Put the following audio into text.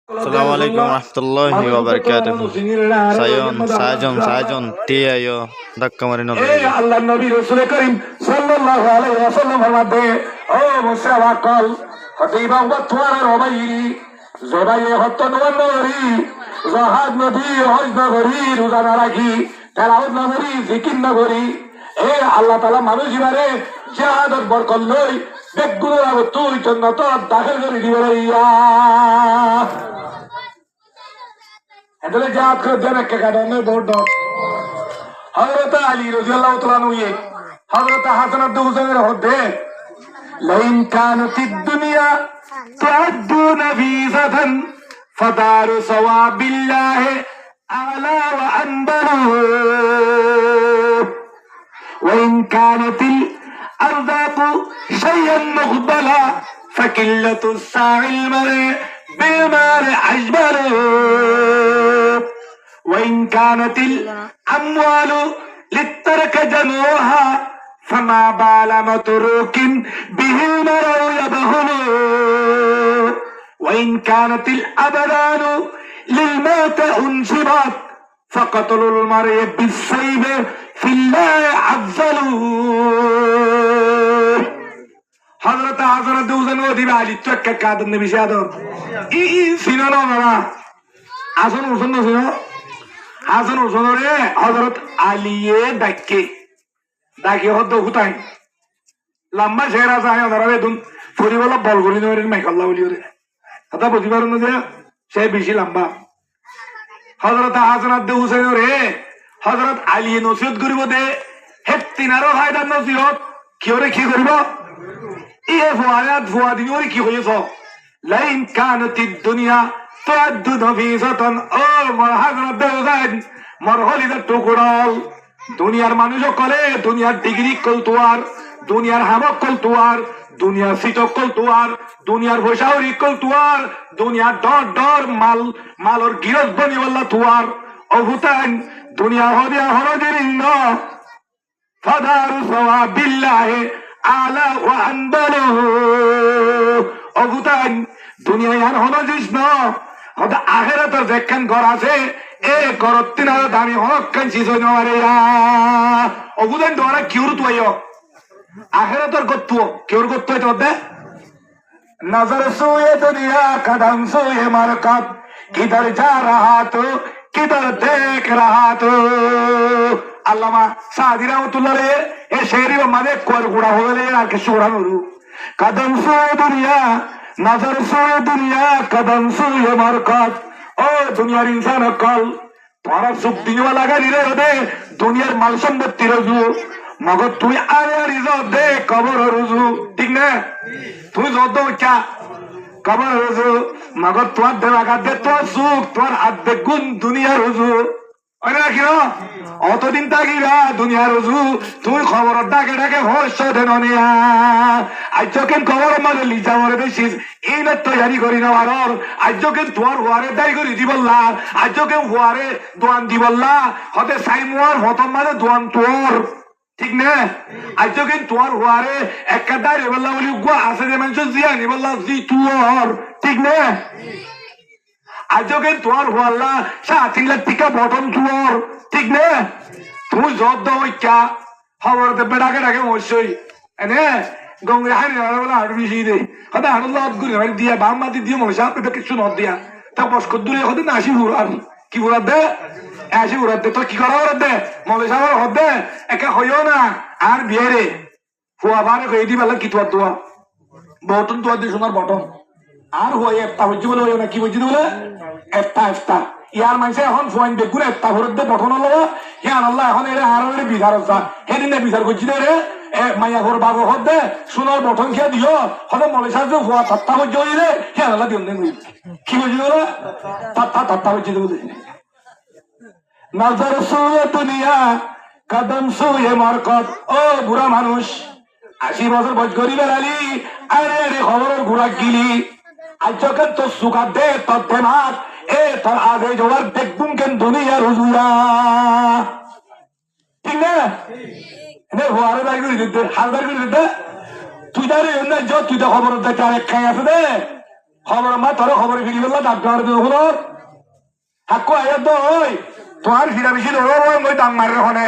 Assalamualaikum warahmatullahi wabarakatuh. Sayon, tia yo, dakka marino. আল্লাহ নবী রাসূল করিম সাল্লাল্লাহু আলাইহি ওয়াসাল্লামের মধ্যে ও মুসাওয়াকাল হদিবা ওয়া তুয়ারা রবাইরি জবাইয়ে হত্তন ওয়ানরি জাহাদ নবী হজ নগরী রোজা না রাখি তেলাওয়াত নগরী জিকির নগরী এ আল্লাহ তাআলা মানুষ ইমারে জিহাদত বরকত লই বেগুলোর আগে তুই জন্নত দাখিল করে দিবে ইয়া এদলে জিহাদ করে দেন একটা কারণে বড় হযরত আলী রাদিয়াল্লাহু তাআলা নুয়ে হযরত হাসান আব্দু হুসাইনের হদে লাইন কানাতিদ দুনিয়া তুআদ্দু নফিসাতান ফাদারু সাওয়াবিল্লাহ আলা ওয়া আনবারু وإن كانت الأرزاق شيئا مقبلا فقلة الساعي المرء بالمال أجبر وإن كانت الأموال للترك جموعها فما بال متروك به المرء يبهل وإن كانت الأبدان للموت أنشبت فقتل المرء بالسيف في الله أفضل حضرت حضرت دوزن ودي بعلي توكل كاد النبي شادو سينو بابا আসন হোসেন ছিল হাসান হোসেনরে হযরত আলীয়ে ডাকে হদ্দ হুতাই লম্বা শেরা চায় ধরাবে দুন ফরিওয়ালা বল করি নরে মাইকাল্লা বলিওরে কথা বুঝি পারো না যে সে বেশি লম্বা হযরত হাসান আব্দু হুসাইনরে হযরত আলী নসিহত করিব দে হেত্তিনারো ফায়দা নসিহত কিওরে কি করিব ইয়ে ফুয়াদি ওরে কি হইছ লাইন কানাতিদ দুনিয়া তুআদ্দু নফিসাতান ও হাসান আব্দু হুসাইন মরহলিদা টুকুরাল দুনিয়ার মানুষ কলে দুনিয়ার ডিগ্রি কল তুয়ার দুনিয়ার হামক কল তুয়ার দুনিয়ার সিটক কল তুয়ার দুনিয়ার ভোসাউরি কল তুয়ার দুনিয়ার ডর মালর গিরজ বনিওয়াল্লা তুয়ার অভুতান দুনিয়া হদিয়া হরজিরিন্দ ফাদারু সাওয়াবিল্লাহ আলা ওয়া আনবালু অভুতান দুনিয়া আর হনজিস ন হদা আখিরাতের যেখান ঘর আছে এ ঘরত তিনার দামি হক কাঞ্চি জয় নরে অভুতান দরা কিউর তুইও আখিরাতের গত্ত কিউর গত্ত তো দে नजर सोए दुनिया कदम सोए मरकब किधर जा रहा तो किधर देख रहा तो अल्लामा सादी रहमतुल्लाह ए शेरी माने कोर गुड़ा हो गले यार के शोरा नूरू कदम सोए दुनिया नजर सोए दुनिया कदम सोए मरकब ओ दुनियार इंसान कल तुम्हारा सुख दिन वाला गाड़ी रे दे दुनियार माल संपत्ति रजू मगर তুই আরে রিজত দে কবর রুজু ঠিক না তুই যত চা কবর রুজু মগর তোর দেওয়া দে তোর সুখ তোর আদে গুণ দুনিয়া রুজু ওরে রাখিও অতদিন তাকিরা দুনিয়া রুজু তুই খবর ডাকে হর্ষ দেন নিয়া আজ কেন খবর মানে লিজা মরে দেখিস এই না তৈরি করি না আর আজ কেন তোর হুয়ারে দাই করি দিবল্লা আজ কেন হুয়ারে দোয়ান দিবল্লা হতে সাইমুয়ার হতম মানে দোয়ান তোর ঠিক না আজ কিন্তু তোমার হুয়ারে একাদার বললা বলি গোয়া আছে যে মানুষ জিয়ানি বললা জি তুর ঠিক না আজ কিন্তু তোমার হুয়াল্লা 3 লাখ টাকা বটন তুর ঠিক না তুমি জব দাও ইচ্ছা খবর দে ডাকে অবশ্যই এনে গঙ্গে হারি বলা হাড় বিশি দে কথা হাড় লাভ করি হাড় দিয়া বাম মাটি দিয়ে মশা পেতে কিছু ন দিয়া তা বসকর দূরে হতে না আসি হুরান কি হুরাত দে আসি হুরাত দে তো কি করা হুরাত দে মলেশা হদে একা হইও না আর বিয়ারে হুয়া বারে কই দি বেলা কি তোর দোয়া বটন তোর দি সোনার বটন আর হই একটা হইজি বলে হইও না কি হইজি বলে একটা ইয়ার মানছে এখন ফোন বেগুন একটা হুরাত দে বটন হলো হে আল্লাহ এখন এর হারে বিধার আছে হেদিন না বিচার করছি রে এ মাইয়া ঘর বাবু হদে সোনার বটন খেয়ে দিও হদে মলেশা যে হুয়া তাত্তা হইজি রে হে আল্লাহ দিন দেন কি হইজি বলে তাত্তা হইজি বলে নজর সোয়ে দুনিয়া কদম সোয়ে মরকত ও বুড়া মানুষ 80 বছর বয়স গরিবের আলী আরে খবরের ঘোরা গিলি আজ যখন তো সুখা দে তোর দেমাক এ তোর আগে জোয়ার দেখবুম কেন দুনিয়ার হুজুরা ঠিক না এনে হুয়ারে বাড়ি করে দিতে হাল বাড়ি করে দিতে তুই তারে এমনি যা তুই তো খবর দেখতে আরেক খাই আছে দে খবর মা তোর খবর ফিরি বললা ডাক্তার হলো হাক্কু আয়াত ওই তোমার ফিরা বেশি ধরো মই ডাং মারে হনে